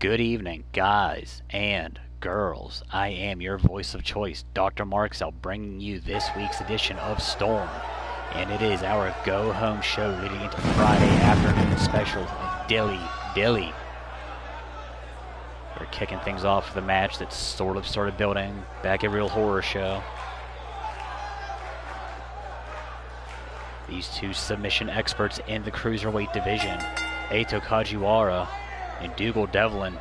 Good evening, guys and girls. I am your voice of choice, DrMarxout, bringing you this week's edition of Storm. And it is our go-home show leading into Friday afternoon special of Dilly. We're kicking things off with a match that sort of started building back a real horror show. These two submission experts in the cruiserweight division, Eito Kajiwara and Dougal Devlin,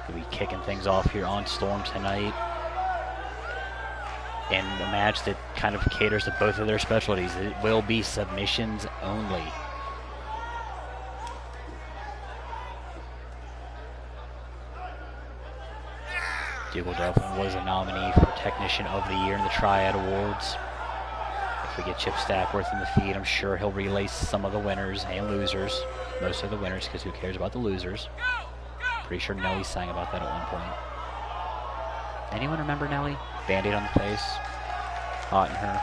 will be kicking things off here on Storm tonight in a match that kind of caters to both of their specialties. It will be submissions only. Dougal Devlin was a nominee for Technician of the Year in the Triad Awards. If we get Chip Stackworth in the feed, I'm sure he'll relay some of the winners and losers. Most of the winners, because who cares about the losers? Pretty sure Nelly sang about that at one point. Anyone remember Nelly? Band-Aid on the face. Hot in her.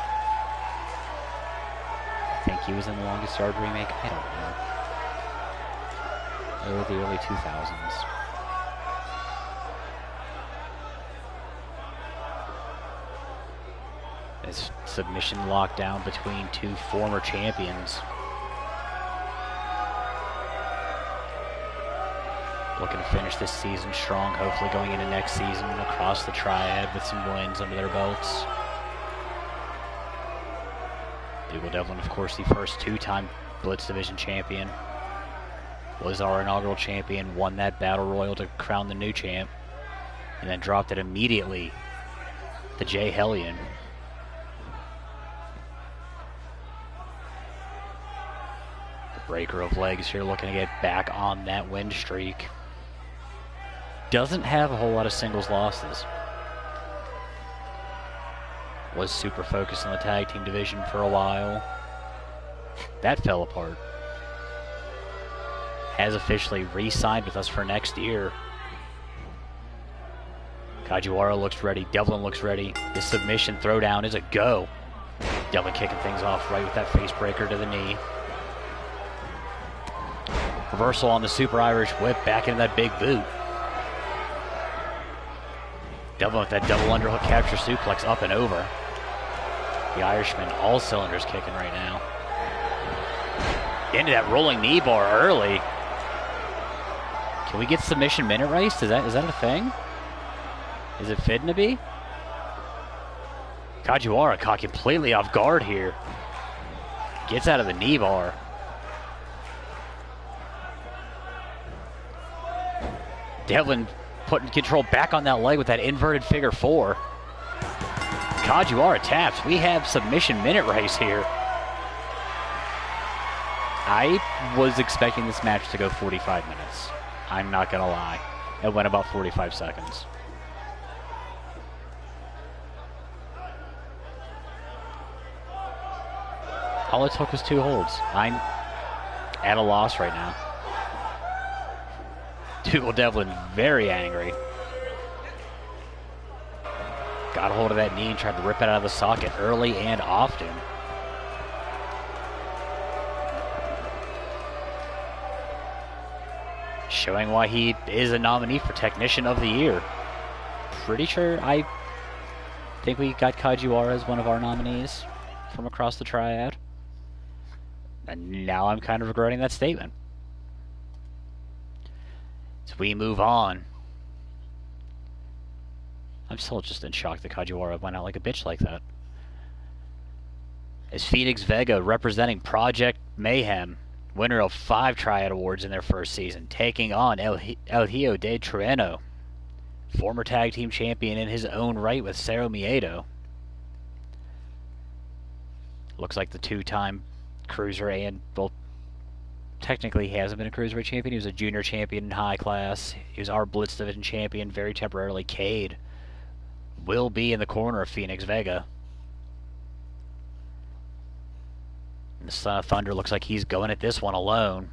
I think he was in the Longest Yard remake. I don't know. Oh, the early 2000s. This submission lockdown between two former champions. Looking to finish this season strong, hopefully going into next season across the Triad with some wins under their belts. Dougal Devlin, of course, the first two-time Blitz Division champion. Was our inaugural champion, won that Battle Royal to crown the new champ, and then dropped it immediately to Jay Hellion. Breaker of legs here, looking to get back on that win streak. Doesn't have a whole lot of singles losses. Was super focused on the tag team division for a while. That fell apart. Has officially re-signed with us for next year. Kajiwara looks ready. Devlin looks ready. This submission throwdown is a go. Devlin kicking things off right with that face breaker to the knee. Reversal on the Super Irish Whip, back into that big boot. Devlin with that double underhook capture suplex up and over. The Irishman, all cylinders kicking right now. Into that rolling knee bar early. Can we get submission minute race? Is that a thing? Is it fitting to be? Kajiwara caught completely off guard here. Gets out of the knee bar. Devlin putting control back on that leg with that inverted figure four. Kajiwara taps. We have submission minute race here. I was expecting this match to go 45 minutes. I'm not going to lie. It went about 45 seconds. All it took was 2 holds. I'm at a loss right now. Dougal Devlin very angry. Got a hold of that knee and tried to rip it out of the socket early and often. Showing why he is a nominee for Technician of the Year. Pretty sure I think we got Kajiwara as one of our nominees from across the Triad. And now I'm kind of regretting that statement. As we move on. I'm still just in shock that Kajiwara went out like a bitch like that. As Phoenix Vega, representing Project Mayhem, winner of 5 Triad Awards in their first season, taking on El Hijo de Trueno, former tag team champion in his own right with Cero Miedo. Looks like the 2-time cruiser and, well, technically he hasn't been a cruiserweight champion. He was a junior champion in high class. He was our Blitz Division champion very temporarily. Cade will be in the corner of Phoenix Vega. And the Son of Thunder looks like he's going at this one alone.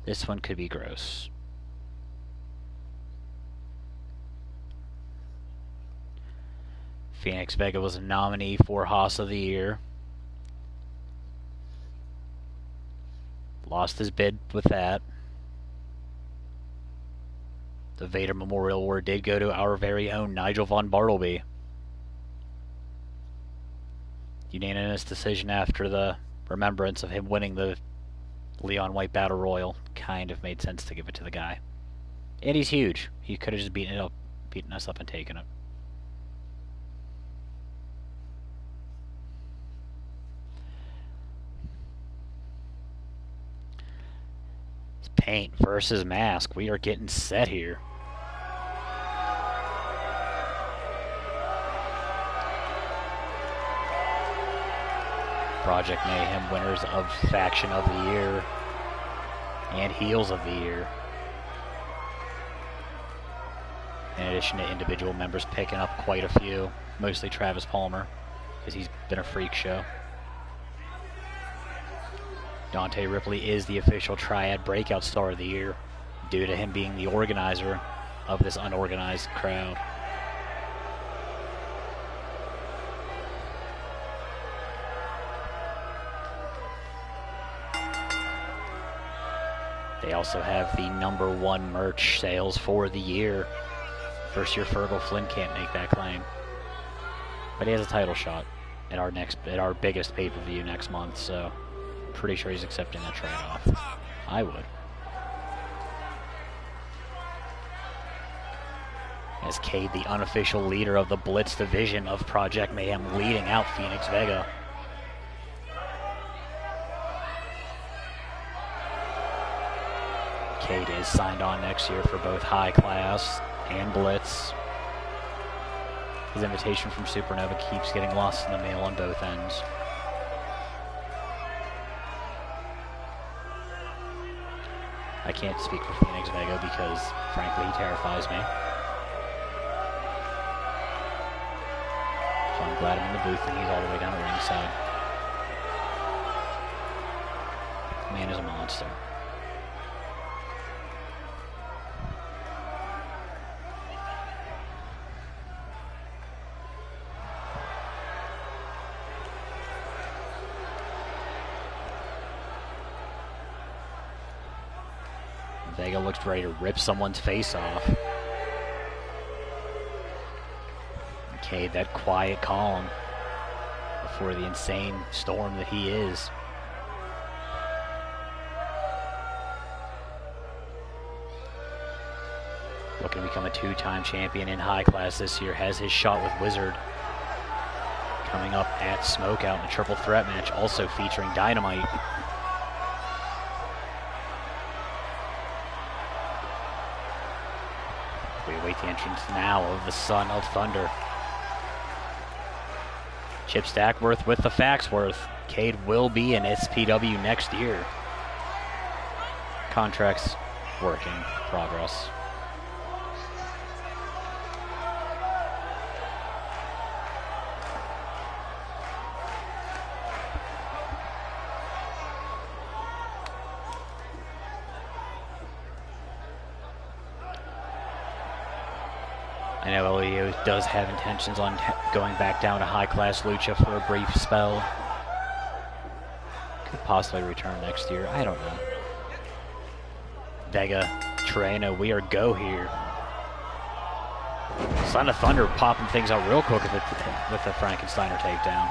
This one could be gross. Phoenix Vega was a nominee for Haas of the Year. Lost his bid with that. The Vader Memorial Award did go to our very own Nigel von Bartleby. Unanimous decision after the remembrance of him winning the Leon White Battle Royal. Kind of made sense to give it to the guy. And he's huge. He could have just beaten us up and taken it. It's paint versus mask. We are getting set here. Project Mayhem winners of Faction of the Year and Heels of the Year. In addition to individual members picking up quite a few, mostly Travis Palmer, because he's been a freak show. Dante Ripley is the official Triad Breakout Star of the Year, due to him being the organizer of this unorganized crowd. They also have the #1 merch sales for the year. First year Fergal Flynn can't make that claim, but he has a title shot at our biggest pay-per-view next month, so pretty sure he's accepting that trade-off. I would. As Cade, the unofficial leader of the Blitz division of Project Mayhem, leading out Phoenix Vega. Cade is signed on next year for both High Class and Blitz. His invitation from Supernova keeps getting lost in the mail on both ends. I can't speak for Phoenix Vega because, frankly, he terrifies me. So I'm glad I'm in the booth and he's all the way down the ringside. The man is a monster. Vega looks ready to rip someone's face off. Cade, that quiet calm before the insane storm that he is. Looking to become a 2-time champion in High Class this year. Has his shot with Wizard coming up at Smokeout in a triple threat match, also featuring Dynamite. We await the entrance now of the Son of Thunder. Chip Stackworth with the Faxworth. Cade will be in SPW next year. Contracts work in progress. I know LEO does have intentions on going back down to High Class Lucha for a brief spell. Could possibly return next year. I don't know. Vega, Treno, we are go here. Son of Thunder popping things out real quick with the Frankensteiner takedown.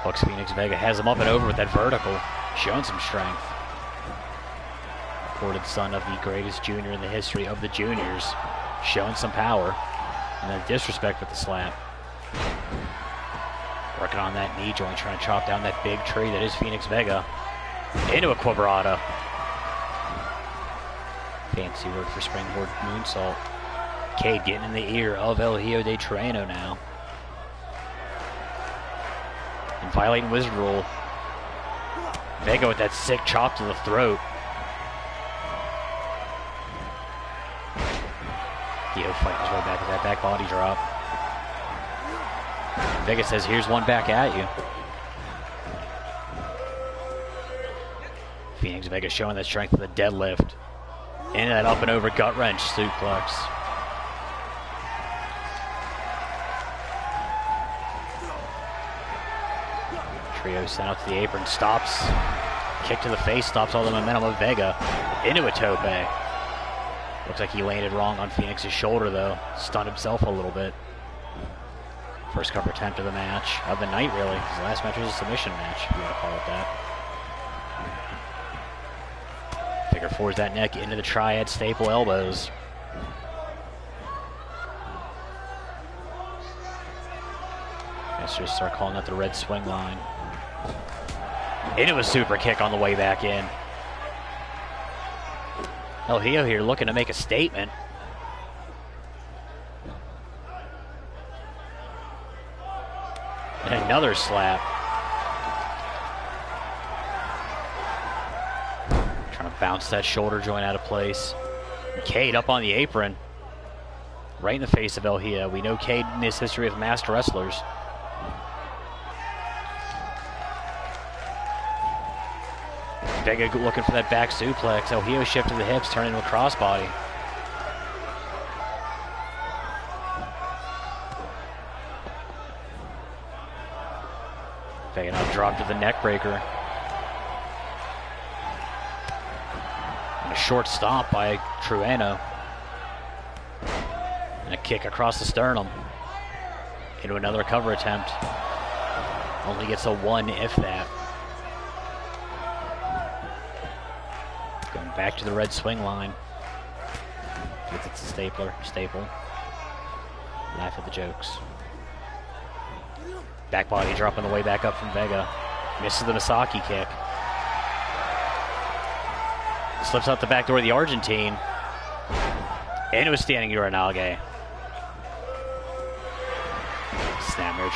Bucks Phoenix Vega has him up and over with that vertical, showing some strength. Reported son of the greatest junior in the history of the juniors, showing some power, and then disrespect with the slap. Working on that knee joint, trying to chop down that big tree that is Phoenix Vega. Into a quabrata. Fancy word for springboard moonsault. Cade getting in the ear of El Hijo de Treno now. And violating Wizard Rule. Vega with that sick chop to the throat. Dio fighting his way back with that back body drop. And Vega says, here's one back at you. Phoenix Vega showing that strength of the deadlift. And that up and over gut wrench suplex. Trio sent out to the apron, stops. Kick to the face, stops all the momentum of Vega. Into a tope. Looks like he landed wrong on Phoenix's shoulder, though. Stunned himself a little bit. First cover attempt of the match, of the night, really. His last match was a submission match, if you want to call it that. Figure fours that neck into the triad staple elbows. Let's just start calling that the red swing line. Into a super kick on the way back in. El Hijo here looking to make a statement. And another slap. Trying to bounce that shoulder joint out of place. And Cade up on the apron. Right in the face of El Hijo. We know Cade in his history with masked wrestlers. Vega looking for that back suplex. El Hijo shifted the hips, turning into a crossbody. Vega now dropped to the neck breaker. And a short stomp by Trueno. And a kick across the sternum. Into another cover attempt. Only gets a 1 if that. Going back to the red swing line. Gets it to staple. Laugh at the jokes. Back body drop on the way back up from Vega. Misses the Misaki kick. Slips out the back door of the Argentine. Into a standing Uranage. Snapmare.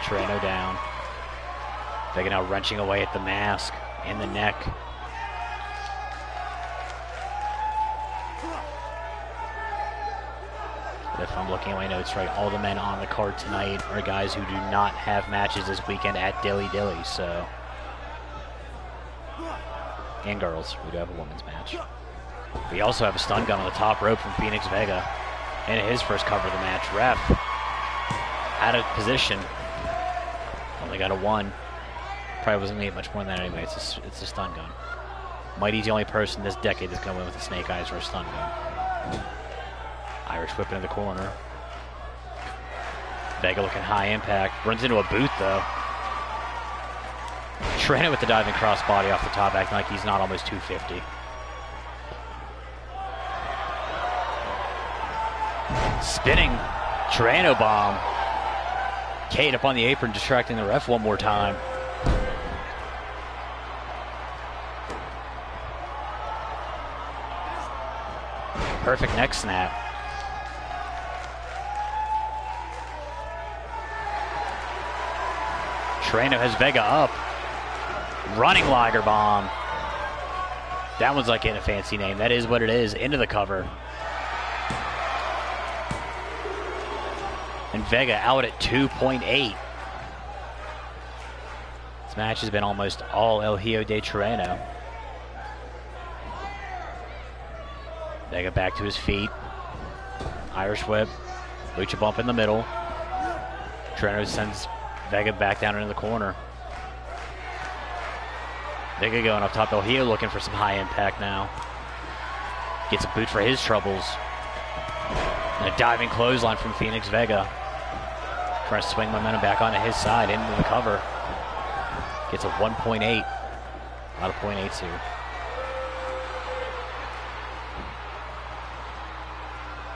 Trueno down. Vega now wrenching away at the mask and the neck. If I'm looking at my notes right, all the men on the card tonight are guys who do not have matches this weekend at Dilly Dilly, so. And girls, we do have a women's match. We also have a stun gun on the top rope from Phoenix Vega. And his first cover of the match. Ref, out of position. Only got a 1. Probably wasn't need much more than that anyway. It's a stun gun. Mighty's the only person this decade that's going to win with a snake eyes or a stun gun. Irish whip into the corner. Vega looking high impact. Runs into a boot, though. Trueno with the diving crossbody off the top, acting like he's not almost 250. Spinning Trueno bomb. Cade up on the apron, distracting the ref one more time. Perfect neck snap. Trueno has Vega up. Running Liger bomb. That one's like getting a fancy name. That is what it is. Into the cover. And Vega out at 2.8. This match has been almost all El Hijo de Trueno. Vega back to his feet. Irish whip. Lucha bump in the middle. Trueno sends Vega back down into the corner. Vega going up top. El Hijo looking for some high impact now. Gets a boot for his troubles. And a diving clothesline from Phoenix Vega. Trying to swing momentum back onto his side into the cover. Gets a 1.8 out of 0.82.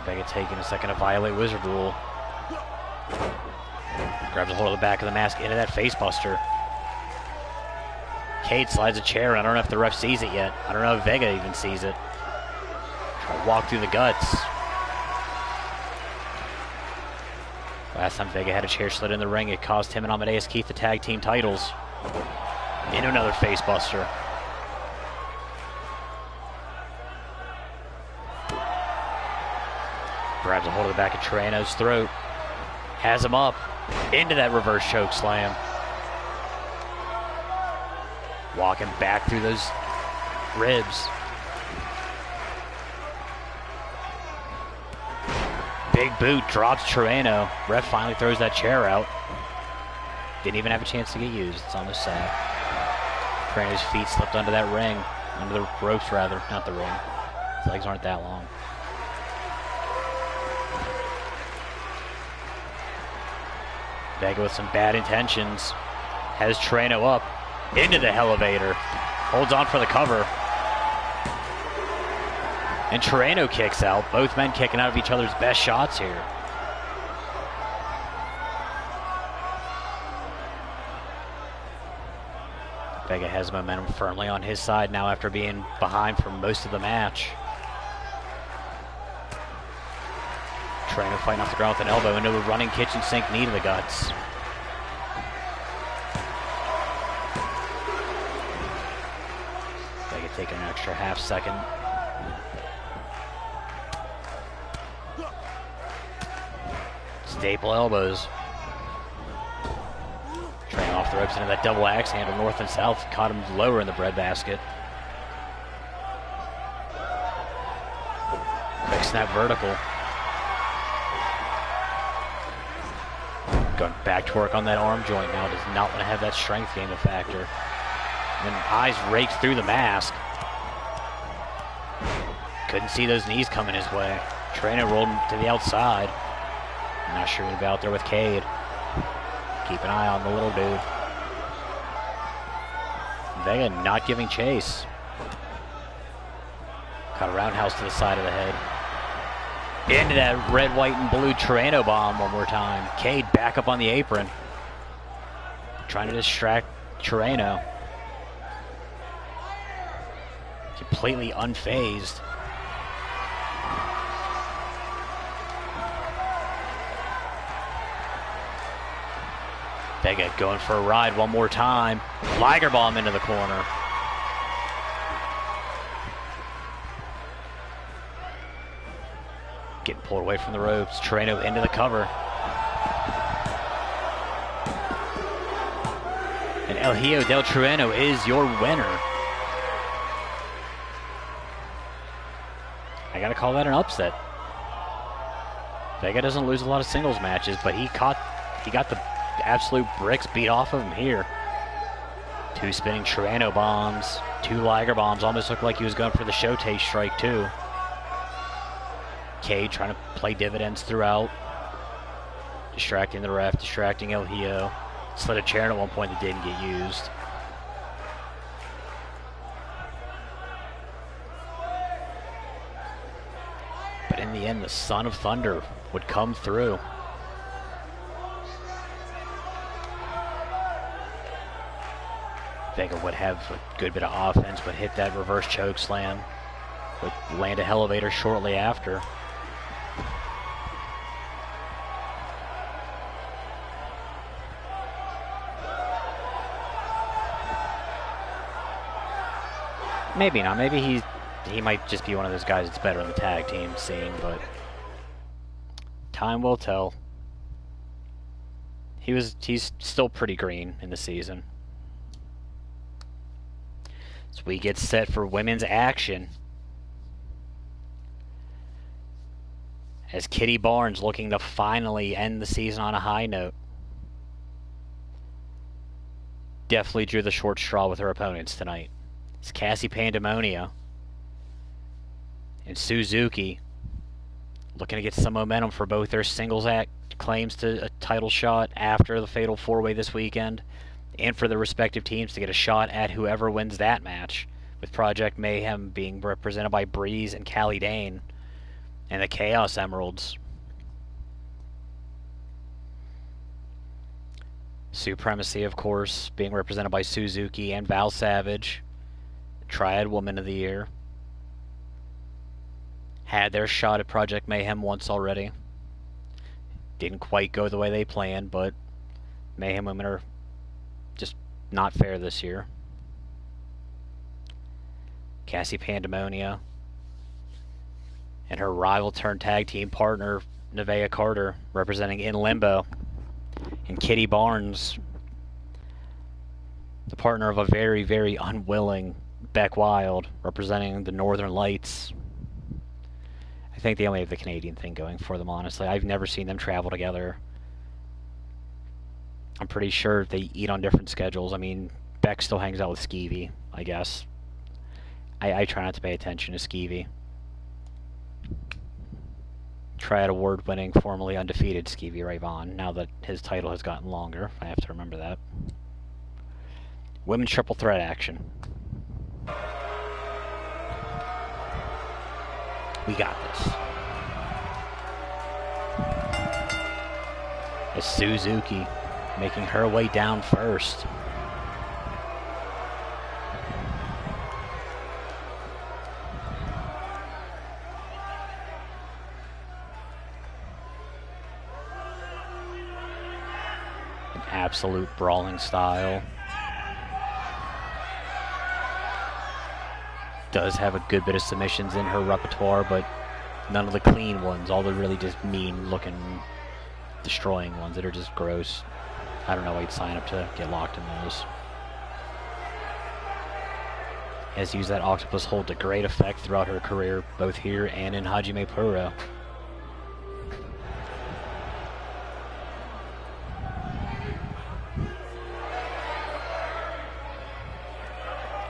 Vega taking a second to violate Wizard Rule. Grabs a hold of the back of the mask into that face buster. Cade slides a chair. I don't know if the ref sees it yet. I don't know if Vega even sees it. Try to walk through the guts. Last time Vega had a chair slid in the ring, it cost him and Amadeus Keith the tag team titles. Into another face buster. Grabs a hold of the back of Trueno's throat. Has him up. Into that reverse choke slam. Walking back through those ribs. Big boot drops Trueno. Ref finally throws that chair out. Didn't even have a chance to get used. It's almost sad. Trano's feet slipped under that ring. Under the ropes, rather. Not the ring. His legs aren't that long. Vega with some bad intentions. Has Trano up. Into the elevator. Holds on for the cover. And Trano kicks out. Both men kicking out of each other's best shots here. Vega has momentum firmly on his side now after being behind for most of the match. Trano fighting off the ground with an elbow into a running kitchen sink knee to the guts. Vega taking an extra half second. Staple elbows. Trano off the ropes into that double axe handle, north and south. Caught him lower in the breadbasket. Quick snap vertical. Going back to work on that arm joint now. Does not want to have that strength gain a factor. And then eyes raked through the mask. Couldn't see those knees coming his way. Trano rolled him to the outside. Not sure he'll be out there with Cade. Keep an eye on the little dude. Vega not giving chase. Caught a roundhouse to the side of the head. Into that red, white, and blue Trano bomb one more time. Cade back up on the apron. Trying to distract Trano. Completely unfazed. Vega going for a ride one more time. Liger bomb into the corner. Getting pulled away from the ropes. Trano into the cover. And El Hijo del Trueno is your winner. I gotta call that an upset. Vega doesn't lose a lot of singles matches, but he got the absolute bricks beat off of him here. Two spinning Trano bombs, two Liger bombs. Almost looked like he was going for the show taste strike too. Cade trying to play dividends throughout. Distracting the ref, distracting El Hijo. Slid a chair in at one point that didn't get used. But in the end, the Son of Thunder would come through. Vega would have a good bit of offense, would hit that reverse choke slam, would land a elevator shortly after. Maybe not. Maybe he might just be one of those guys that's better in the tag team scene, but time will tell. He's still pretty green in the season. So we get set for women's action. As Kitty Barnes looking to finally end the season on a high note. Definitely drew the short straw with her opponents tonight. It's Cassie Pandemonia and Suzuki looking to get some momentum for both their singles act claims to a title shot after the Fatal 4-Way this weekend, and for the respective teams to get a shot at whoever wins that match, with Project Mayhem being represented by Breeze and Callie Dane and the Chaos Emeralds. Supremacy, of course, being represented by Suzuki and Val Savage. Triad Woman of the Year. Had their shot at Project Mayhem once already. Didn't quite go the way they planned, but Mayhem Women are just not fair this year. Cassie Pandemonia and her rival turned tag team partner Nevaeh Carter representing In Limbo, and Kitty Barnes, the partner of a very, very unwilling Beck Wild, representing the Northern Lights. I think they only have the Canadian thing going for them, honestly. I've never seen them travel together. I'm pretty sure they eat on different schedules. I mean, Beck still hangs out with Skeevy, I guess. I try not to pay attention to Skeevy. Triad award-winning, formerly undefeated Skeevy Rayvon, now that his title has gotten longer. I have to remember that. Women's triple threat action. We got this. It's Suzuki making her way down first. An absolute brawling style. Does have a good bit of submissions in her repertoire, but none of the clean ones. All the really just mean-looking, destroying ones that are just gross. I don't know why you'd sign up to get locked in those. Has used that octopus hold to great effect throughout her career, both here and in Hajime Puro.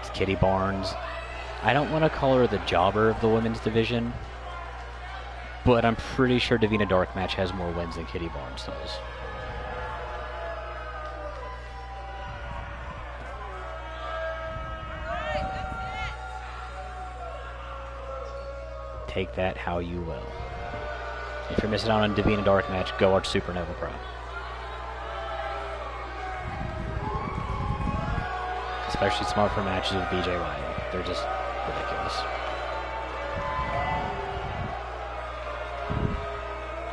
It's Kitty Barnes. I don't want to call her the jobber of the women's division, but I'm pretty sure Davina Darkmatch has more wins than Kitty Barnes does. Take that how you will. If you're missing out on Davina Darkmatch, go watch Supernova Pro. Especially smart for matches with BJY. They're just ridiculous.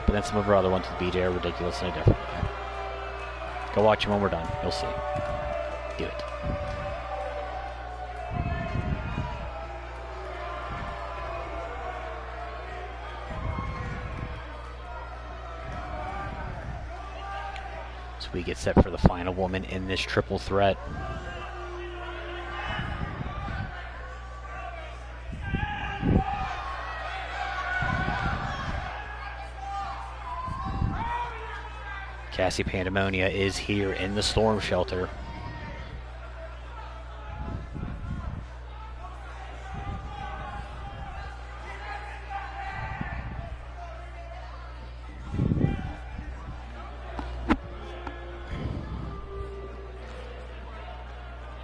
But then some of our other ones with BJ are ridiculous in a different way. Go watch them when we're done. You'll see. Do it. So we get set for the final woman in this triple threat. Cassie Pandemonia is here in the storm shelter.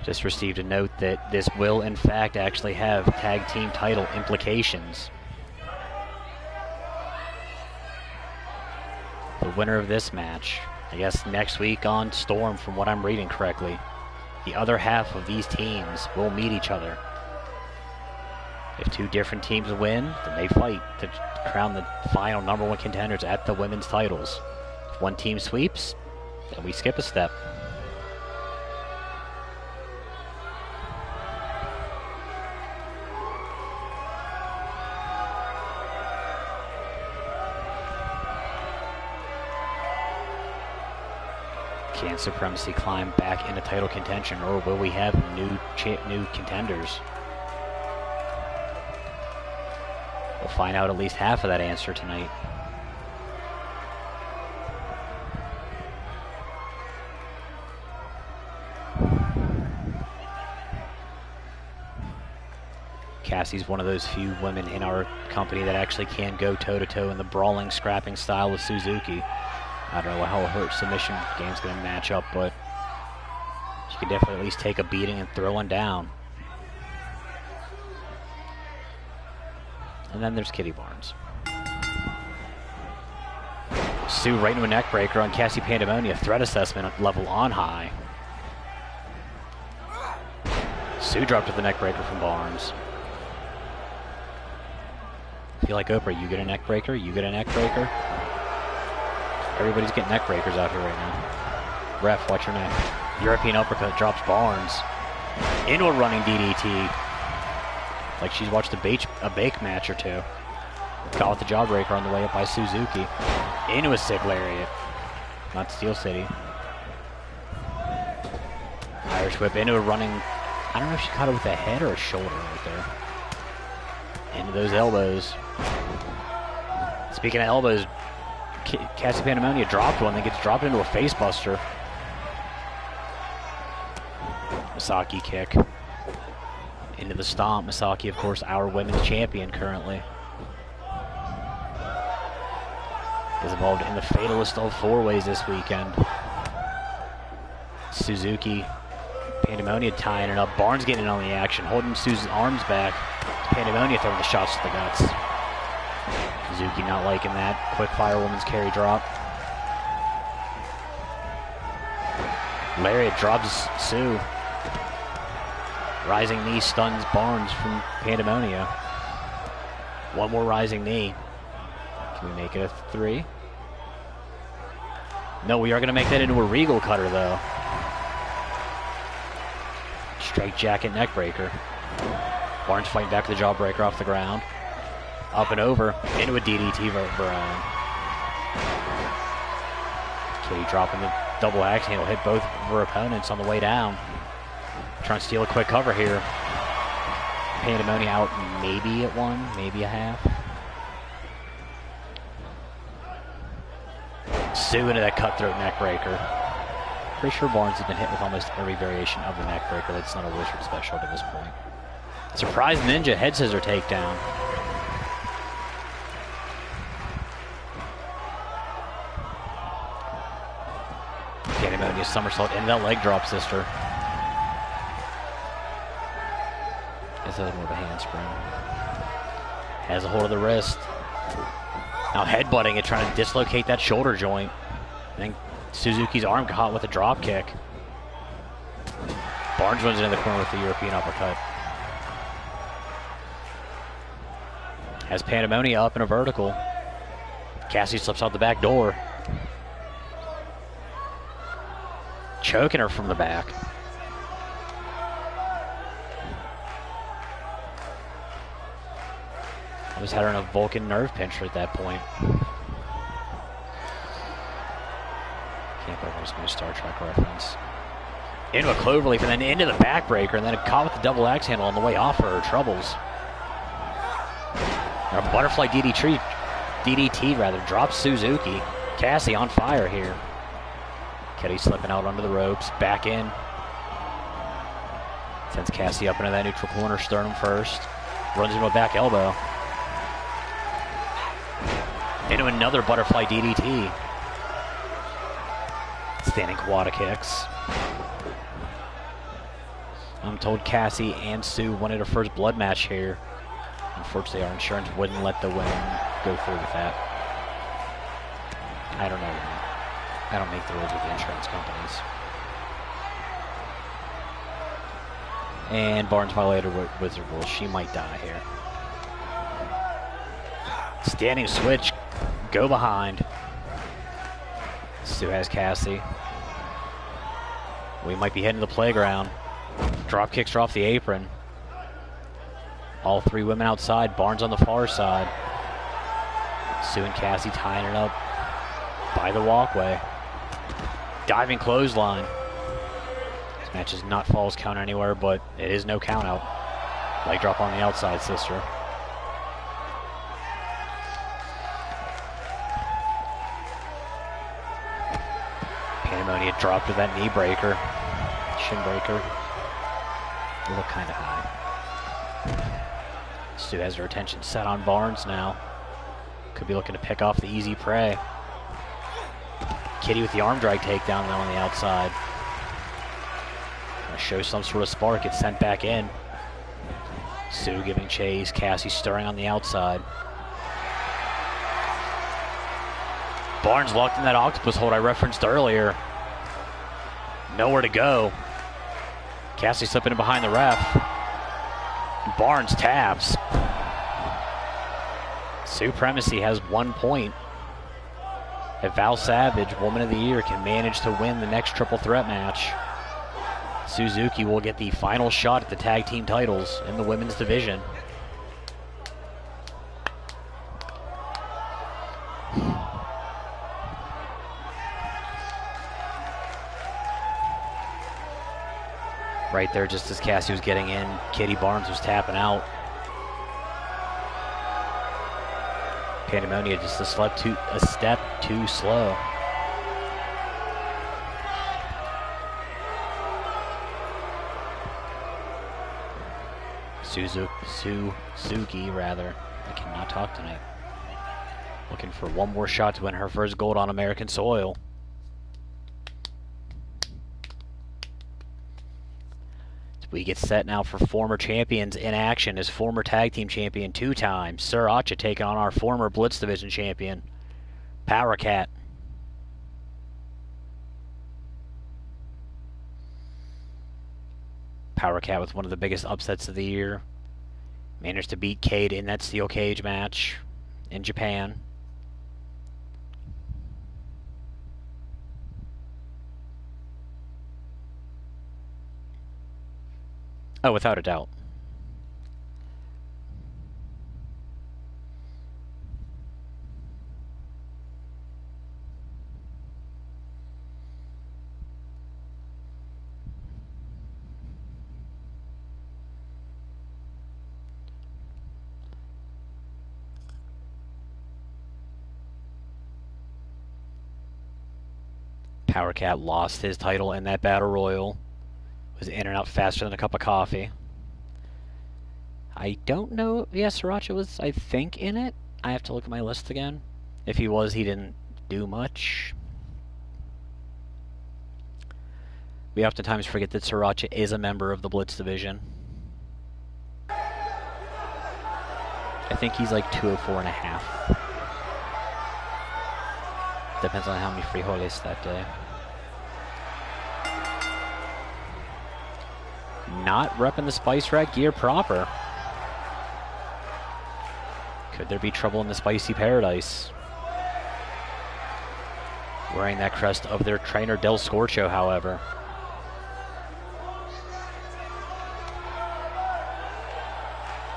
Just received a note that this will in fact actually have tag team title implications. The winner of this match, I guess next week on Storm, from what I'm reading correctly, the other half of these teams will meet each other. If two different teams win, then they fight to crown the final #1 contenders at the women's titles. If one team sweeps, then we skip a step. Can Supremacy climb back into title contention, or will we have new contenders? We'll find out at least half of that answer tonight. Cassie's one of those few women in our company that actually can go toe-to-toe in the brawling, scrapping style of Suzuki. I don't know how her submission game's going to match up, but she can definitely at least take a beating and throw one down. And then there's Kitty Barnes. Sue right into a neck breaker on Cassie Pandemonia. Threat assessment level on high. Sue dropped to the neck breaker from Barnes. I feel like Oprah, you get a neck breaker, you get a neck breaker. Everybody's getting neck breakers out here right now. Ref, watch your neck. European uppercut drops Barnes into a running DDT. Like she's watched a bake match or two. Caught with the jawbreaker on the way up by Suzuki. Into a sick lariat. Not Steel City. Irish whip into a running... I don't know if she caught it with a head or a shoulder right there. Into those elbows. Speaking of elbows, Cassie Pandemonia dropped one, then gets dropped into a facebuster. Misaki kick. Into the stomp. Misaki, of course, our women's champion currently. Is involved in the fatalist of four-ways this weekend. Suzuki, Pandemonia tying it up. Barnes getting in on the action, holding Sue's arms back. Pandemonia throwing the shots to the guts. Suzuki not liking that. Quick fire woman's carry drop. Lariat drops Sue. Rising knee stuns Barnes from Pandemonia. One more rising knee. Can we make it a 3? No, we are going to make that into a regal cutter, though. Straight jacket neck breaker. Barnes fighting back with the jawbreaker off the ground. Up and over. Into a DDT Varone. Kitty dropping the double axe handle. Hit both of her opponents on the way down. Trying to steal a quick cover here. Pandemonia out maybe at 1, maybe a half. Sue into that cutthroat neck breaker. Pretty sure Barnes has been hit with almost every variation of the neck breaker. That's not a Wizard special to this point. Surprise Ninja head scissor takedown. Pandemonia somersault into that leg drop, sister. Guess that's more of a handspring. Has a hold of the wrist. Now headbutting it, trying to dislocate that shoulder joint. I think Suzuki's arm caught with a drop kick. Barnes runs into the corner with the European uppercut. Has Pandemonia up in a vertical. Cassie slips out the back door. Choking her from the back. I just had her in a Vulcan nerve pincher at that point. Can't believe I was going to Star Trek reference. Into a cloverleaf and then into the backbreaker, and then a caught with the double axe handle on the way off for her troubles. Our butterfly DDT drops Suzuki. Cassie on fire here. Kitty slipping out onto the ropes, back in. Sends Cassie up into that neutral corner, sternum first. Runs into a back elbow. Into another butterfly DDT. Standing quad kicks. I'm told Cassie and Sue wanted her first blood match here. Unfortunately, our insurance wouldn't let the women go through with that. I don't know. I don't make the rules with the insurance companies. And Barnes violated Wizard rules. She might die here. Standing switch. Go behind. Sue has Cassie. We might be heading to the playground. Drop kicks her off the apron. All three women outside. Barnes on the far side. Sue and Cassie tying it up by the walkway. Diving clothesline. This match is not falls count anywhere, but it is no count out. Leg drop on the outside, sister. Pandemonia dropped with that knee breaker. Shin breaker. They look kind of high. Sue has her attention set on Barnes now. Could be looking to pick off the easy prey. Kitty with the arm drag takedown now on the outside. Gonna show some sort of spark. It's sent back in. Sue giving chase. Cassie stirring on the outside. Barnes locked in that octopus hold I referenced earlier. Nowhere to go. Cassie slipping in behind the ref. Barnes tabs. Supremacy has 1 point. If Val Savage, Woman of the Year, can manage to win the next triple threat match, Suzuki will get the final shot at the tag team titles in the women's division. Right there, just as Cassie was getting in, Kitty Barnes was tapping out. Pandemonia just a step too slow. Suzuki, rather. I cannot talk tonight. Looking for one more shot to win her first gold on American soil. We get set now for former champions in action as former tag team champion 2 times. Sriracha taking on our former Blitz Division champion, Power Cat. Power Cat with one of the biggest upsets of the year. Managed to beat Cade in that steel cage match in Japan. Oh, without a doubt. Power Cat lost his title in that battle royal. Was in and out faster than a cup of coffee. I don't know. Yeah, Sriracha was, I think, in it. I have to look at my list again. If he was, he didn't do much. We oftentimes forget that Sriracha is a member of the Blitz Division. I think he's like 204.5. Depends on how many frijoles that day. Not repping the Spice Rack gear proper. Could there be trouble in the Spicy Paradise? Wearing that crest of their trainer Del Scorcho, however.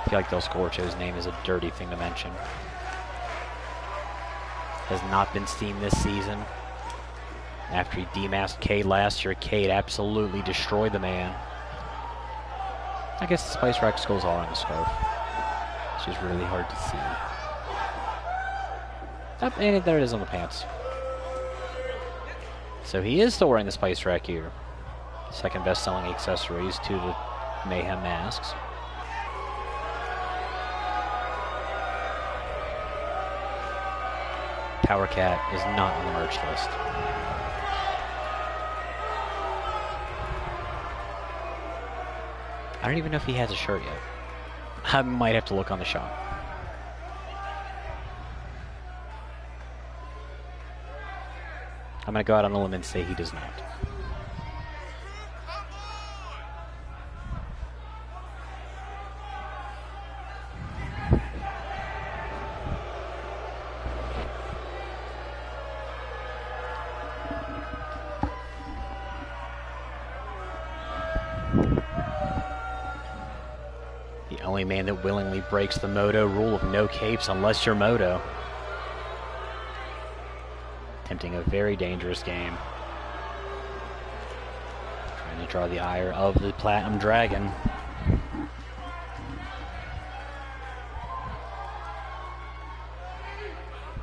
I feel like Del Scorcho's name is a dirty thing to mention. Has not been steamed this season. After he demasked Cade last year, Cade absolutely destroyed the man. I guess the Spice Rack skulls are on the scarf. It's just really hard to see. Oh, and there it is on the pants. So he is still wearing the Spice Rack gear. Second best selling accessories to the Mayhem masks. Power Cat is not on the merch list. I don't even know if he has a shirt yet. I might have to look on the shop. I'm going to go out on a limb and say he does not. Only man that willingly breaks the Moto rule of no capes unless you're Moto. Attempting a very dangerous game. Trying to draw the ire of the Platinum Dragon.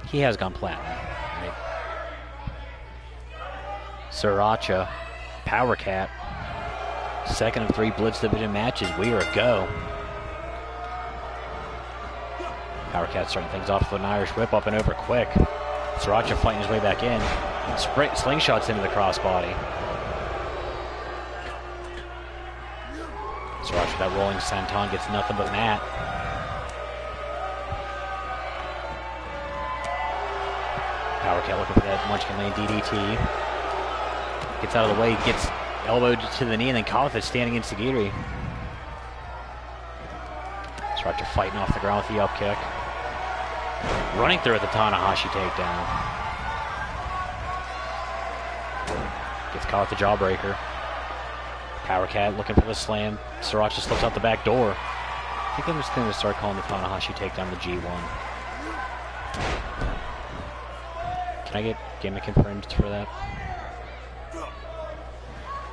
He has gone platinum, right? Sriracha, Power Cat. Second of 3 Blitz Division matches. We are a go. Power Cat starting things off with an Irish whip up and over quick. Sriracha fighting his way back in. Slingshots into the crossbody. Sriracha, that rolling senton, gets nothing but mat. Power Cat looking for that Munchkin Lane DDT. Gets out of the way, gets elbowed to the knee, and then Khalifat standing in Sagiri. Sriracha fighting off the ground with the up kick. Running through at the Tanahashi takedown. Gets caught with the jawbreaker. Power Cat looking for the slam. Sriracha slips out the back door. I think I'm just going to start calling the Tanahashi takedown the G1. Can I get gimmick confirmed for that?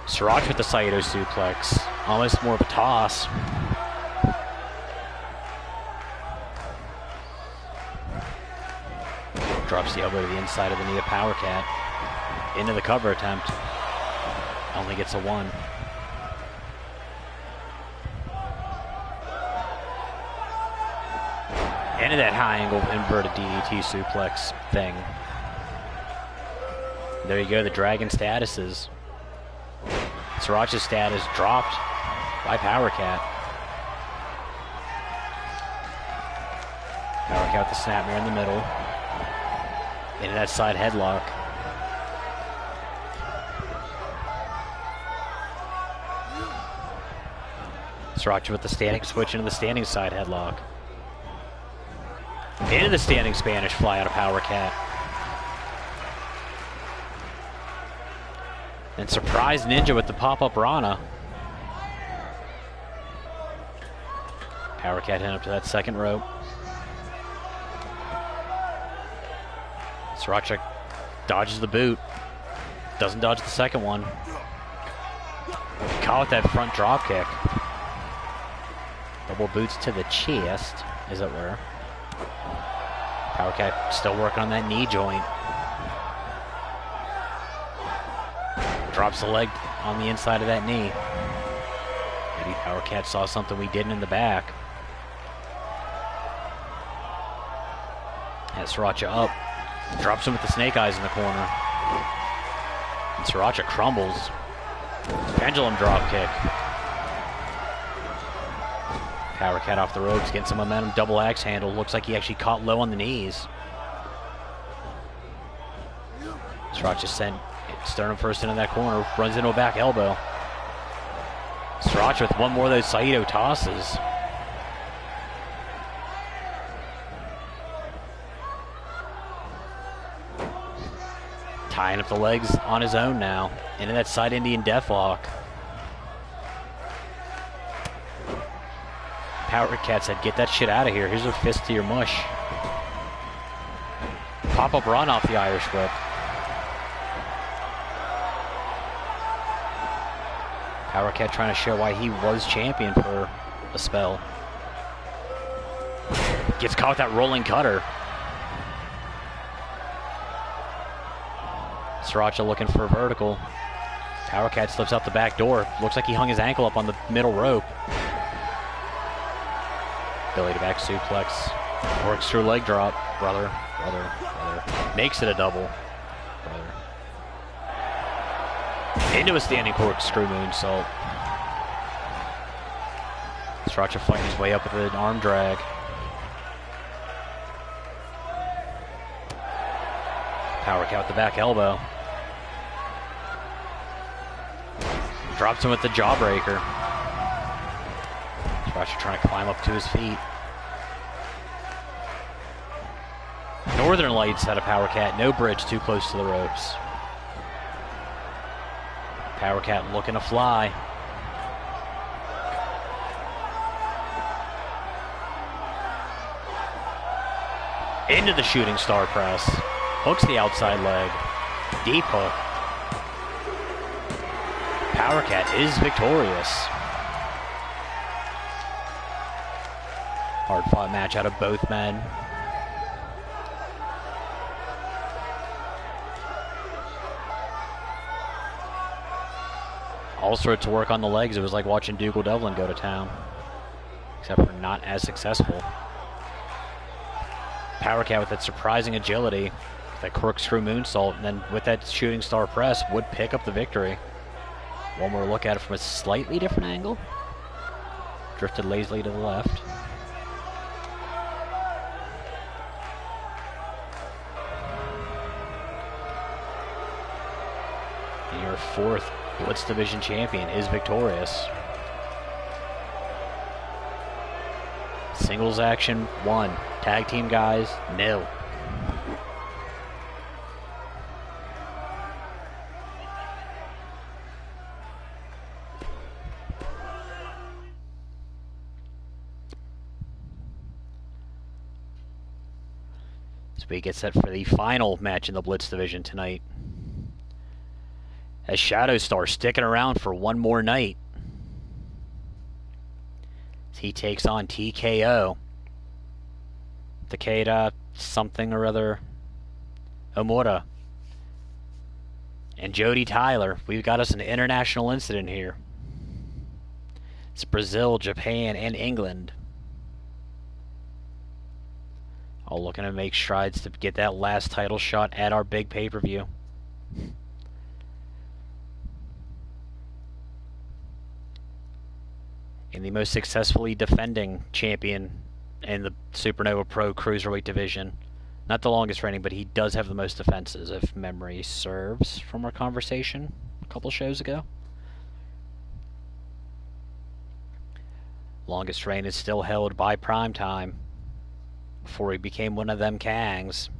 Sriracha with the Saito suplex. Almost more of a toss. Drops the elbow to the inside of the knee of Power Cat. Into the cover attempt. Only gets a 1. Into that high angle inverted DDT suplex thing. There you go, the Dragon statuses. Sriracha's status dropped by PowerCat. PowerCat with the snapmare in the middle. Into that side headlock. Sriracha with the standing switch into the standing side headlock. Into the standing Spanish fly out of PowerCat. And surprise Ninja with the pop-up Rana. PowerCat heading up to that second rope. Sriracha dodges the boot. Doesn't dodge the second one. Caught with that front drop kick. Double boots to the chest, as it were. PowerCat still working on that knee joint. Drops the leg on the inside of that knee. Maybe PowerCat saw something we didn't in the back. Has Sriracha up. Drops him with the snake eyes in the corner. And Sriracha crumbles. Pendulum drop kick. PowerCat off the ropes, getting some momentum. Double axe handle. Looks like he actually caught low on the knees. Sriracha sent sternum first into that corner. Runs into a back elbow. Sriracha with one more of those Saito tosses. Tying up the legs on his own now. Into that side Indian deathlock. PowerCat said, get that shit out of here. Here's a fist to your mush. Pop-up run off the Irish whip. PowerCat trying to show why he was champion for a spell. Gets caught with that rolling cutter. Sriracha looking for a vertical. PowerCat slips out the back door. Looks like he hung his ankle up on the middle rope. Belly to back suplex. Corkscrew leg drop. Brother. Makes it a double. Brother. Into a standing corkscrew moonsault. Sriracha fighting his way up with an arm drag. PowerCat with the back elbow. Drops him with the jawbreaker. Sriracha trying to climb up to his feet. Northern Lights out of PowerCat. No bridge too close to the ropes. PowerCat looking to fly. Into the shooting star press. Hooks the outside leg. Deep hook. PowerCat is victorious. Hard fought match out of both men. All sorts of work on the legs. It was like watching Dougal Devlin go to town. Except for not as successful. PowerCat with that surprising agility. That corkscrew moonsault. And then with that shooting star press would pick up the victory. One more look at it from a slightly different angle. Drifted lazily to the left. And your fourth Blitz Division champion is victorious. Singles action, 1. Tag team guys, 0. So we get set for the final match in the Blitz Division tonight. As Shadow Star sticking around for one more night. He takes on TKO. Takeda something or other Omura. And Jody Tyler. We've got us an international incident here. It's Brazil, Japan, and England. All looking to make strides to get that last title shot at our big pay-per-view. And the most successfully defending champion in the Supernova Pro Cruiserweight division. Not the longest reigning, but he does have the most defenses, if memory serves, from our conversation a couple shows ago. Longest reign is still held by Primetime, before he became one of them Kangs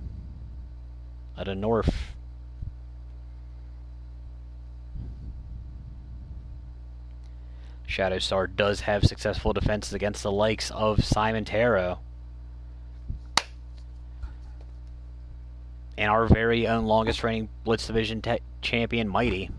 out of North. Shadowstar does have successful defenses against the likes of Simon Tarot. And our very own longest reigning Blitz Division champion, Mighty.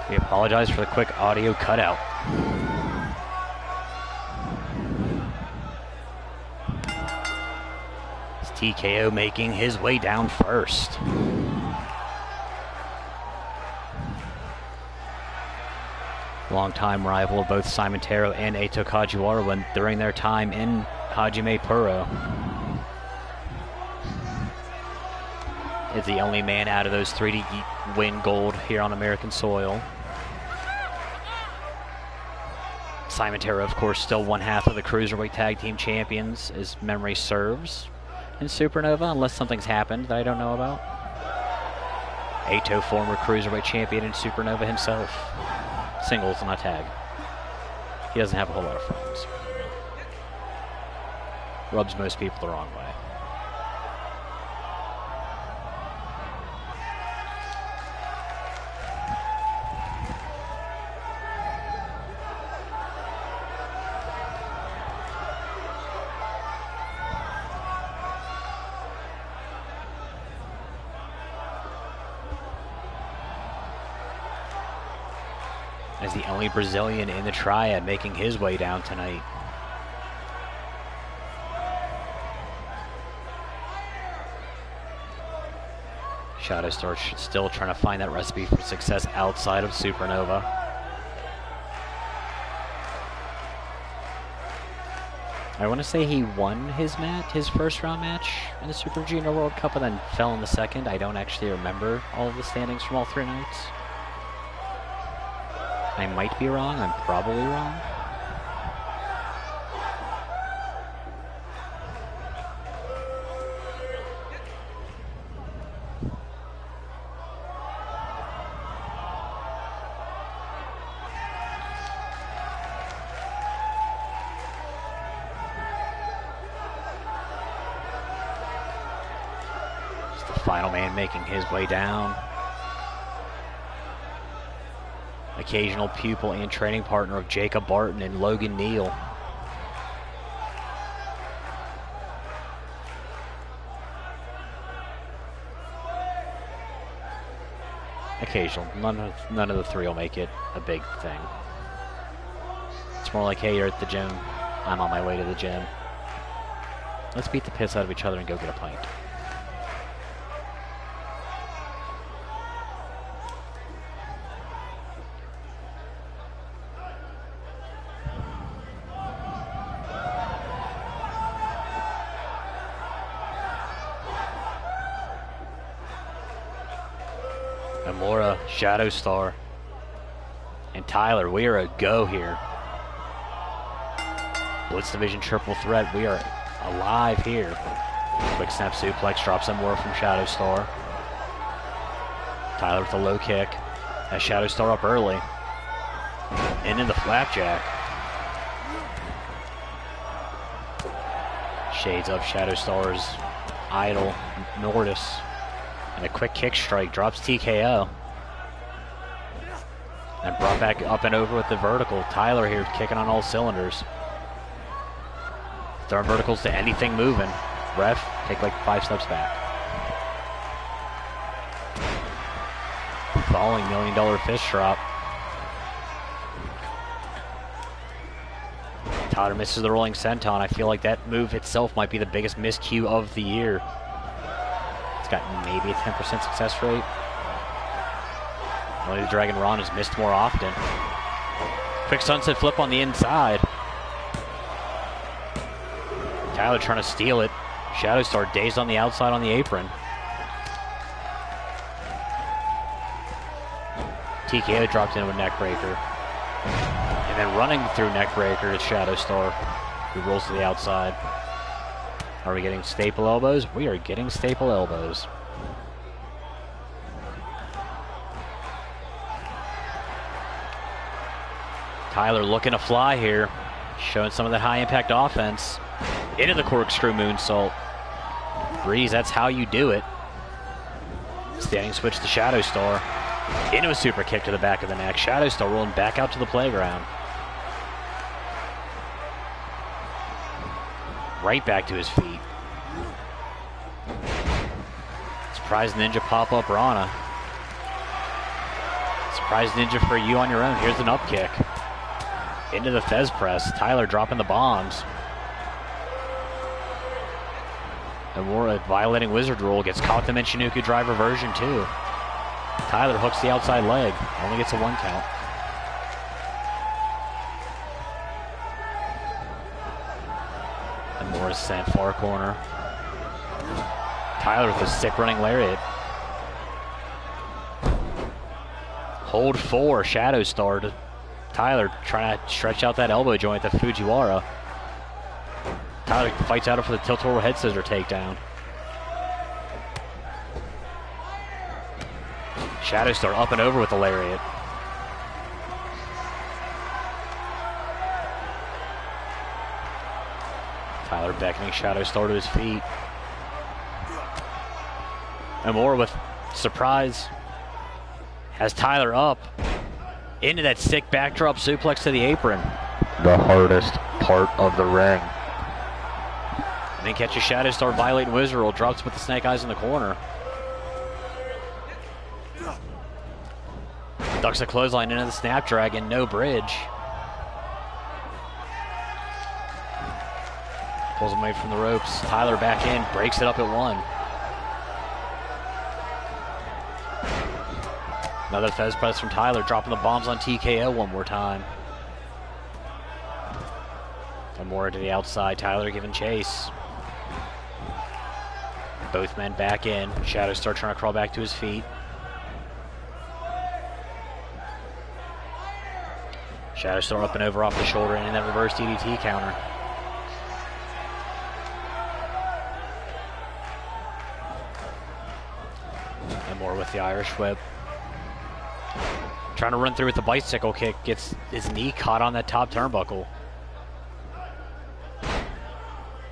We apologize for the quick audio cutout. It's TKO making his way down first. Longtime rival of both Simon Tarot and Eito Kajiwara during their time in Hajime Puro. Is the only man out of those three to win gold here on American soil. Simon Tarot, of course, still one half of the Cruiserweight Tag Team Champions, as memory serves, in Supernova, unless something's happened that I don't know about. Eito, former Cruiserweight Champion in Supernova himself. Singles, not tag. He doesn't have a whole lot of friends. Rubs most people the wrong way. As the only Brazilian in the triad making his way down tonight. Shadowstar still trying to find that recipe for success outside of Supernova. I want to say he won his first round match in the Super Junior World Cup and then fell in the second. I don't actually remember all of the standings from all three nights. I might be wrong, I'm probably wrong. It's the final man making his way down. Occasional pupil and training partner of Jacob Barton and Logan Neal. Occasional. None of the three will make it a big thing. It's more like, hey, you're at the gym. I'm on my way to the gym. Let's beat the piss out of each other and go get a pint. Amora, Shadowstar, and Tyler, we are a go here. Blitz Division triple threat, we are alive here. Quick snap suplex, drops Amora from Shadowstar. Tyler with a low kick. Has Shadowstar up early. And in the flapjack. Shades of Shadowstar's idol, Nordis. And a quick kick strike drops TKO. And brought back up and over with the vertical. Tyler here kicking on all cylinders. Throwing verticals to anything moving. Ref, take like 5 steps back. Falling $1 million fist drop. Tyler misses the rolling senton. I feel like that move itself might be the biggest miscue of the year. It's got maybe a 10% success rate. Only the Dragon Ron has missed more often. Quick sunset flip on the inside. Tyler trying to steal it. Shadow Star dazed on the outside on the apron. TKO dropped in with neck breaker. And then running through neck breaker is Shadow Star, who rolls to the outside. Are we getting staple elbows? We are getting staple elbows. Tyler looking to fly here, showing some of that high impact offense. Into the corkscrew moonsault. Breeze, that's how you do it. Standing switch to Shadow Star. Into a super kick to the back of the neck. Shadow Star rolling back out to the playground. Right back to his feet. Surprise Ninja pop-up Rana. Surprise Ninja for you on your own. Here's an up kick. Into the Fez press. Tyler dropping the bombs. And more violating Wizard Roll. Gets caught the Michinoku driver version too. Tyler hooks the outside leg. Only gets a 1 count. And Morris sent far corner. Tyler with a sick running lariat. Hold 4, Shadow Star to Tyler trying to stretch out that elbow joint at Fujiwara. Tyler fights out for the tilt-over head scissor takedown. Shadow Star up and over with the lariat. Tyler beckoning Shadow Star to his feet. And more with surprise. Has Tyler up into that sick backdrop suplex to the apron. The hardest part of the ring. And then catches Shadow Star violating Wizard Roll. Drops with the snake eyes in the corner. Ducks a clothesline into the Snapdragon, no bridge. Pulls him away from the ropes. Tyler back in, breaks it up at 1. Another Fez press from Tyler, dropping the bombs on TKO one more time. And more to the outside, Tyler giving chase. Both men back in. Shadow Star trying to crawl back to his feet. Shadow Star up and over off the shoulder and in that reverse DDT counter. And more with the Irish whip. Trying to run through with the bicycle kick. Gets his knee caught on that top turnbuckle.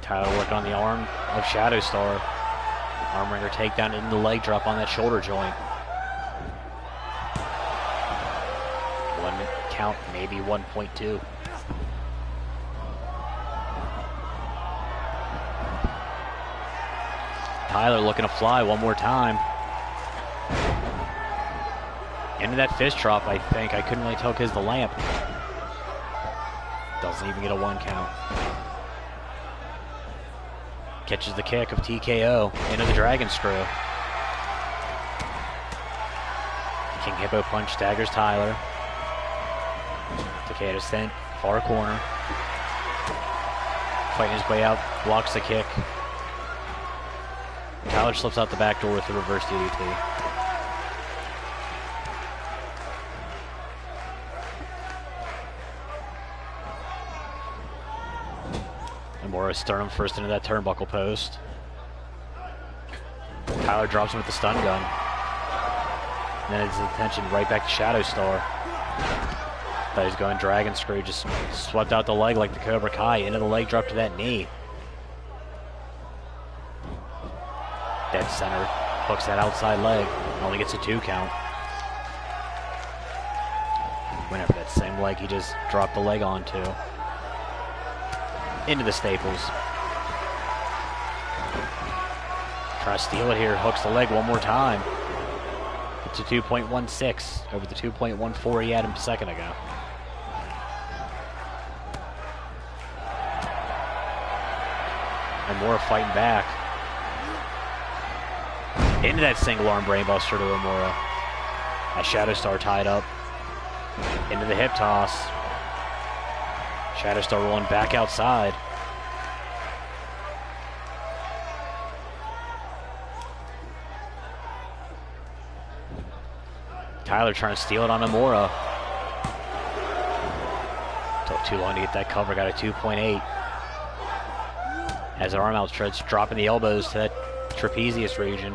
Tyler working on the arm of Shadow Star. Armringer takedown into the leg drop on that shoulder joint. 1 count, maybe 1.2. Tyler looking to fly one more time. Into that fist drop, I think. I couldn't really tell because the lamp. Doesn't even get a 1 count. Catches the kick of TKO into the Dragon Screw. King Hippo punch staggers Tyler. Takeda sent far corner. Fighting his way out, blocks the kick. Tyler slips out the back door with the reverse DDT. Morris sternum first into that turnbuckle post. Tyler drops him with the stun gun. And then his attention right back to Shadow Star. Thought he was going Dragon Screw, just swept out the leg like the Cobra Kai, into the leg drop to that knee. Dead center, hooks that outside leg, only gets a 2 count. Went after that same leg he just dropped the leg onto. Into the staples. Trying to steal it here. Hooks the leg one more time. It's a 2.16 over the 2.14 he had him a second ago. And Mora fighting back. Into that single arm brainbuster to Amora. As Shadowstar tied up. Into the hip toss. Shadowstar rolling back outside. Tyler trying to steal it on Amora. Took too long to get that cover. Got a 2.8. As the arm out starts dropping the elbows to that trapezius region.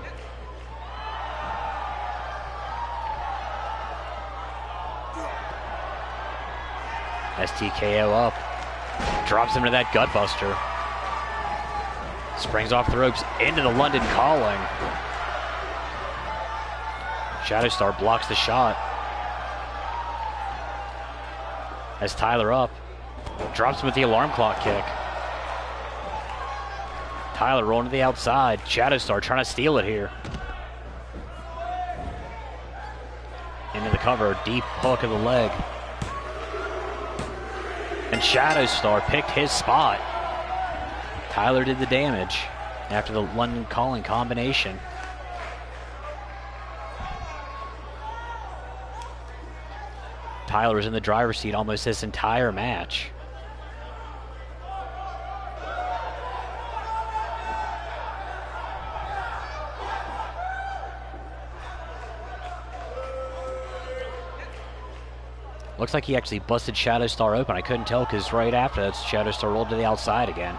STKO up. Drops him to that gut buster. Springs off the ropes into the London Calling. Shadowstar blocks the shot. As Tyler up. Drops him with the alarm clock kick. Tyler rolling to the outside. Shadowstar trying to steal it here. Into the cover. Deep hook of the leg. And Shadowstar picked his spot. Tyler did the damage after the London Calling combination. Tyler was in the driver's seat almost this entire match. Looks like he actually busted Shadowstar open. I couldn't tell because right after that, Shadowstar rolled to the outside again.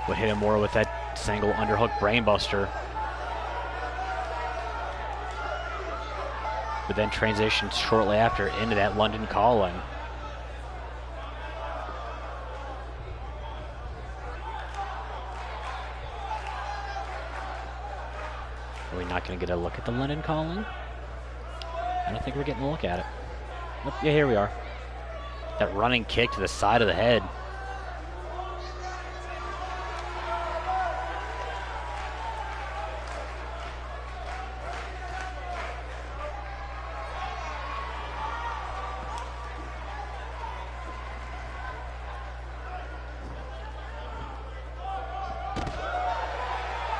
Would hit him more with that single underhook brainbuster. But then transitioned shortly after into that London Calling. Are we not going to get a look at the London Calling? I don't think we're getting a look at it. Oh, yeah, here we are. That running kick to the side of the head.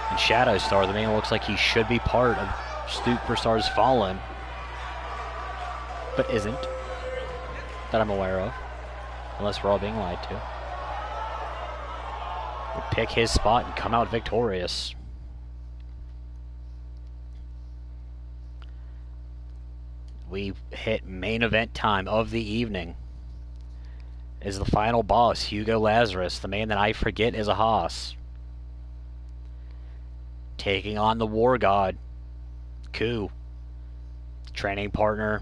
And Shadowstar, the man, looks like he should be part of Superstars Fallen. But isn't, that I'm aware of, unless we're all being lied to. Would pick his spot and come out victorious. We hit main event time of the evening. Is the final boss, Hugo Lazarus, the man that I forget is a Haas, taking on the War God, Ku, training partner,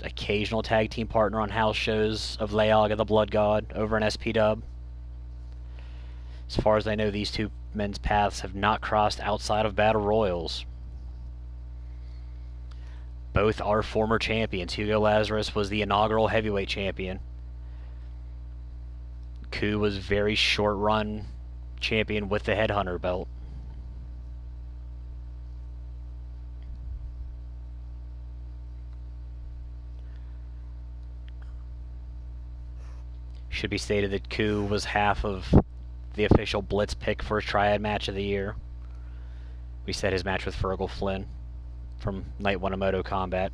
occasional tag team partner on house shows of Leaga the Blood God over in SP-Dub. As far as I know, these two men's paths have not crossed outside of Battle Royals. Both are former champions. Hugo Lazarus was the inaugural heavyweight champion. Ku was very short run champion with the Headhunter belt. Should be stated that Ku was half of the official Blitz pick for his Triad match of the year. We said his match with Fergal Flynn from Night 1 of Moto Combat.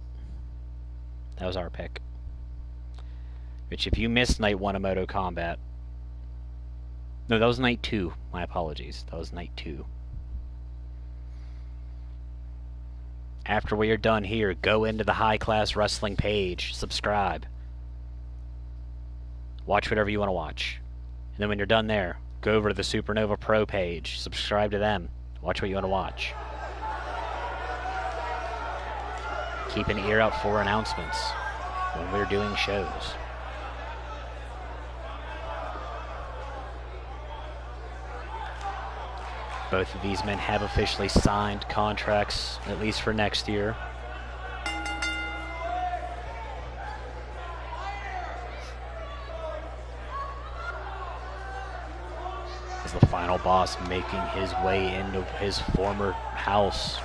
That was our pick. Which, if you missed Night 1 of Moto Combat... No, that was Night 2. My apologies. That was Night 2. After we are done here, go into the High Class Wrestling page. Subscribe. Watch whatever you want to watch. And then when you're done there, go over to the Supernova Pro page. Subscribe to them. Watch what you want to watch. Keep an ear out for announcements when we're doing shows. Both of these men have officially signed contracts, at least for next year. As the final boss making his way into his former house.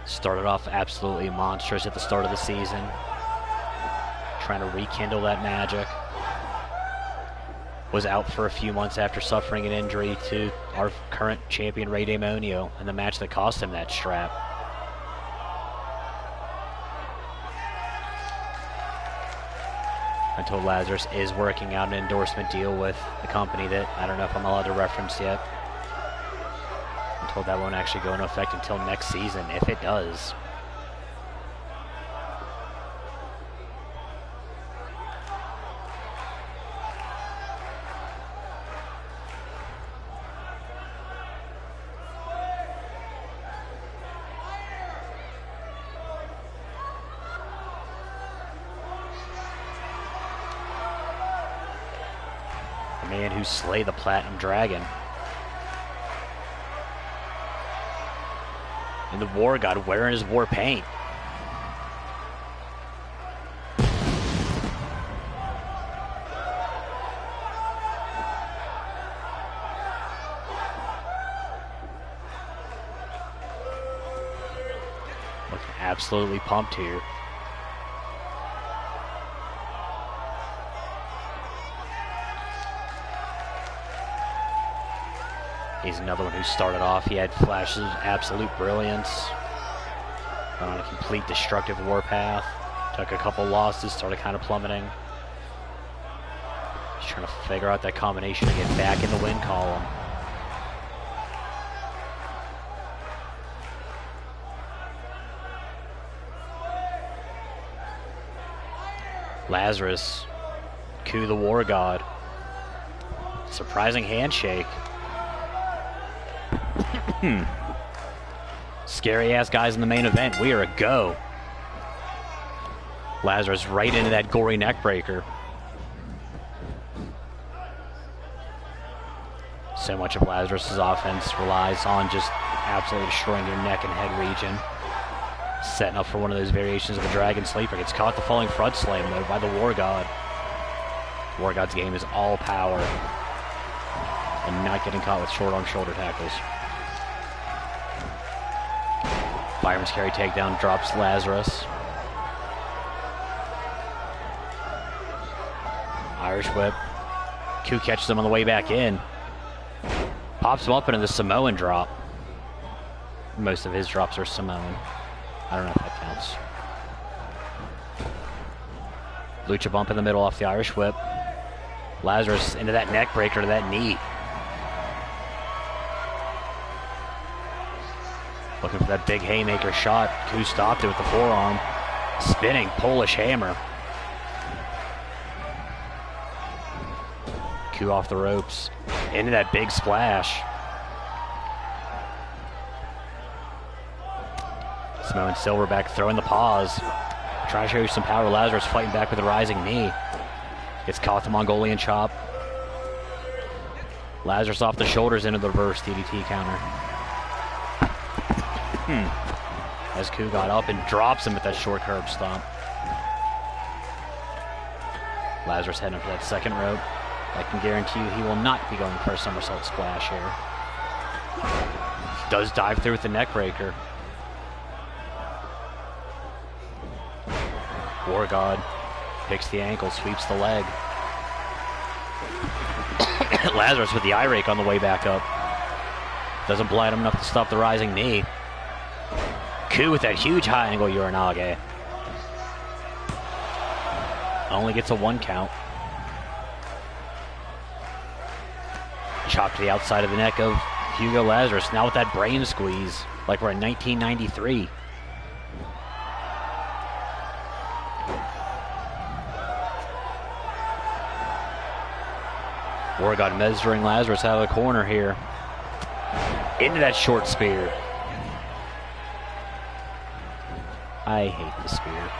Started off absolutely monstrous at the start of the season, trying to rekindle that magic. Was out for a few months after suffering an injury to our current champion Rey Demonio in the match that cost him that strap. I told Lazarus is working out an endorsement deal with the company that I don't know if I'm allowed to reference yet. I'm told that won't actually go into effect until next season, if it does. The man who slayed the Platinum Dragon. And the War God wearing his war paint. Looking absolutely pumped here. He's another one who started off. He had flashes of absolute brilliance on a complete destructive warpath. Took a couple losses, started kind of plummeting. He's trying to figure out that combination to get back in the win column. Lazarus, Ku the War God. Surprising handshake. Scary ass guys in the main event. We are a go. Lazarus right into that gory neck breaker. So much of Lazarus's offense relies on just absolutely destroying your neck and head region. Setting up for one of those variations of a Dragon Sleeper. Gets caught the falling front slam though by the War God. War God's game is all power and not getting caught with short arm shoulder tackles. Fireman's carry takedown drops Lazarus. Irish whip. Ku catches him on the way back in. Pops him up into the Samoan drop. Most of his drops are Samoan. I don't know if that counts. Lucha bump in the middle off the Irish whip. Lazarus into that neck breaker to that knee. Looking for that big haymaker shot. Ku stopped it with the forearm. Spinning Polish hammer. Ku off the ropes. Into that big splash. Samoan Silverback throwing the paws. Trying to show you some power. Lazarus fighting back with a rising knee. Gets caught the Mongolian chop. Lazarus off the shoulders into the reverse DDT counter. As Ku got up and drops him with that short curb stomp. Lazarus heading up to that second rope. I can guarantee you he will not be going for a somersault splash here. Does dive through with the neck breaker. War God picks the ankle, sweeps the leg. Lazarus with the eye rake on the way back up. Doesn't blind him enough to stop the rising knee. Ku with that huge high angle Uranage. Only gets a 1 count. Chop to the outside of the neck of Hugo Lazarus. Now with that brain squeeze, like we're in 1993. War God measuring Lazarus out of the corner here. Into that short spear. I hate the spear.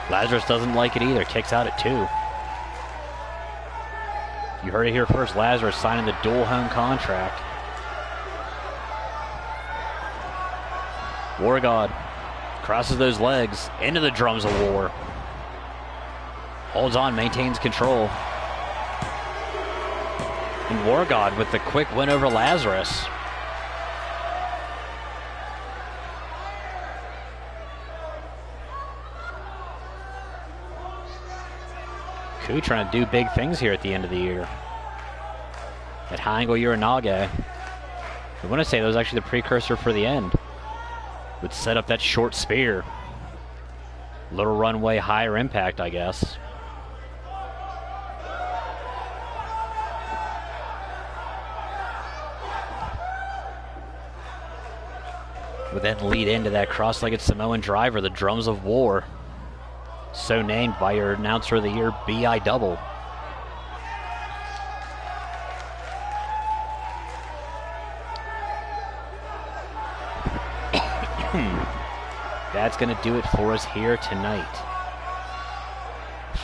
Lazarus doesn't like it either. Kicks out at 2. You heard it here first. Lazarus signing the dual home contract. War God crosses those legs into the drums of war. Holds on, maintains control. And War God with the quick win over Lazarus. Ku trying to do big things here at the end of the year. That high angle Uranage. I want to say that was actually the precursor for the end. Would set up that short spear. Little runway, higher impact, I guess. Would then lead into that cross-legged Samoan driver, the drums of war. So named by your announcer of the year, BWO. That's going to do it for us here tonight.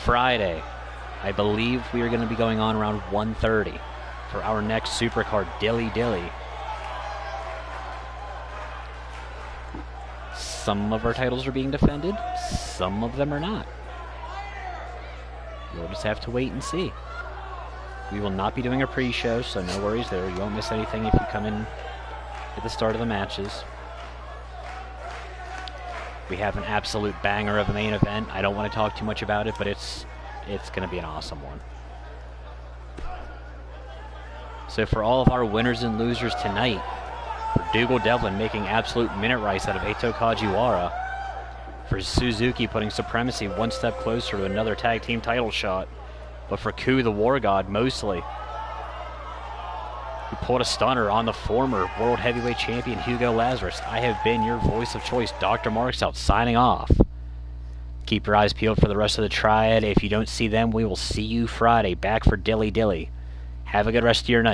Friday, I believe we are going to be going on around 1:30 for our next supercard, Dilly Dilly. Some of our titles are being defended, some of them are not. You'll just have to wait and see. We will not be doing a pre-show, so no worries there. You won't miss anything if you come in at the start of the matches. We have an absolute banger of a main event. I don't want to talk too much about it, but it's going to be an awesome one. So for all of our winners and losers tonight, for Dougal Devlin making absolute minute rice out of Eito Kajiwara, for Suzuki putting Supremacy one step closer to another tag team title shot, but for Ku the War God mostly, who pulled a stunner on the former World Heavyweight Champion Hugo Lazarus. I have been your voice of choice, DrMarxout, signing off. Keep your eyes peeled for the rest of the Triad. If you don't see them, we will see you Friday, back for Dilly Dilly. Have a good rest of your night.